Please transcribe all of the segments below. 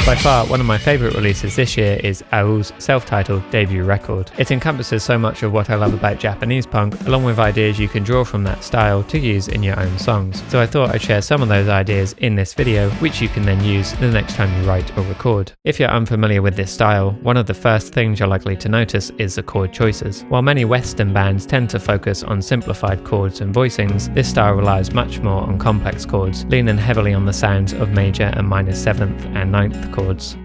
By far, one of my favourite releases this year is Ao's self-titled debut record. It encompasses so much of what I love about Japanese punk, along with ideas you can draw from that style to use in your own songs. So I thought I'd share some of those ideas in this video, which you can then use the next time you write or record. If you're unfamiliar with this style, one of the first things you're likely to notice is the chord choices. While many Western bands tend to focus on simplified chords and voicings, this style relies much more on complex chords, leaning heavily on the sounds of major and minor 7th and 9th chords.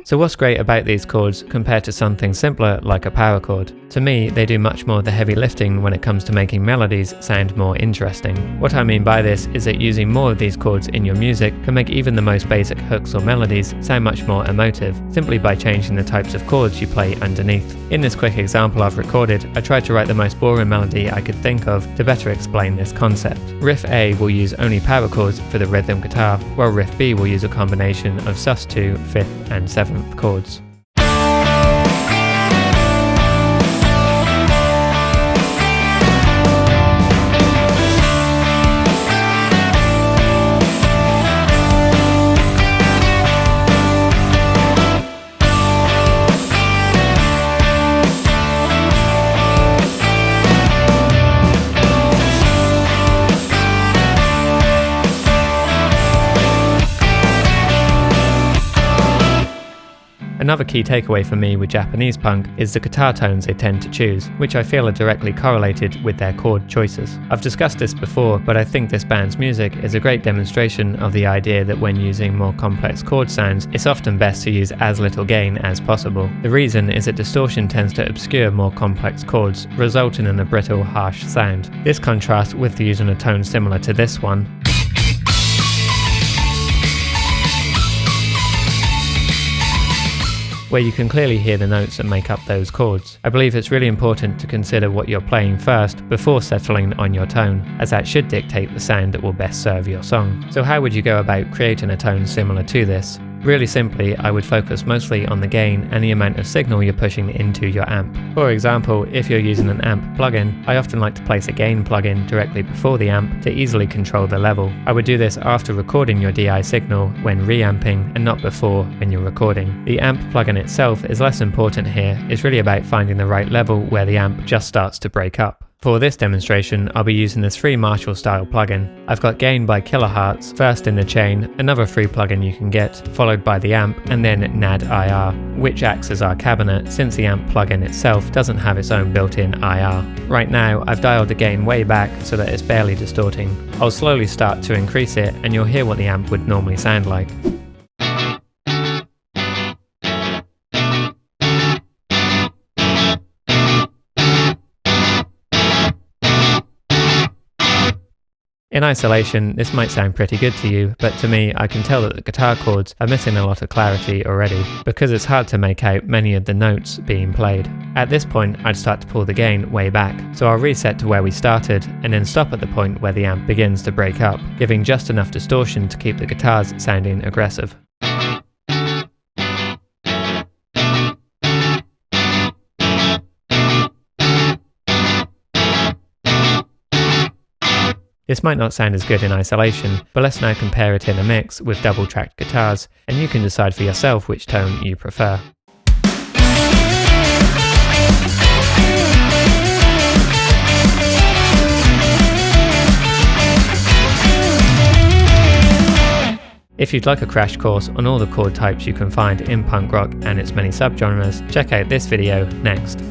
So what's great about these chords compared to something simpler like a power chord? To me, they do much more of the heavy lifting when it comes to making melodies sound more interesting. What I mean by this is that using more of these chords in your music can make even the most basic hooks or melodies sound much more emotive, simply by changing the types of chords you play underneath. In this quick example I've recorded, I tried to write the most boring melody I could think of to better explain this concept. Riff A will use only power chords for the rhythm guitar, while Riff B will use a combination of sus2, 5th and 7th chords. Another key takeaway for me with Japanese punk is the guitar tones they tend to choose, which I feel are directly correlated with their chord choices. I've discussed this before, but I think this band's music is a great demonstration of the idea that when using more complex chord sounds, it's often best to use as little gain as possible. The reason is that distortion tends to obscure more complex chords, resulting in a brittle, harsh sound. This contrasts with using a tone similar to this one, where you can clearly hear the notes that make up those chords. I believe it's really important to consider what you're playing first before settling on your tone, as that should dictate the sound that will best serve your song. So how would you go about creating a tone similar to this? Really simply, I would focus mostly on the gain and the amount of signal you're pushing into your amp. For example, if you're using an amp plugin, I often like to place a gain plugin directly before the amp to easily control the level. I would do this after recording your DI signal when reamping and not before when you're recording. The amp plugin itself is less important here, it's really about finding the right level where the amp just starts to break up. For this demonstration, I'll be using this free Marshall style plugin. I've got gain by kilohertz first in the chain, another free plugin you can get, followed by the amp, and then NAD IR, which acts as our cabinet since the amp plugin itself doesn't have its own built-in IR. Right now, I've dialed the gain way back so that it's barely distorting. I'll slowly start to increase it and you'll hear what the amp would normally sound like. In isolation, this might sound pretty good to you, but to me, I can tell that the guitar chords are missing a lot of clarity already, because it's hard to make out many of the notes being played. At this point, I'd start to pull the gain way back, so I'll reset to where we started, and then stop at the point where the amp begins to break up, giving just enough distortion to keep the guitars sounding aggressive. This might not sound as good in isolation, but let's now compare it in a mix with double-tracked guitars, and you can decide for yourself which tone you prefer. If you'd like a crash course on all the chord types you can find in punk rock and its many subgenres, check out this video next.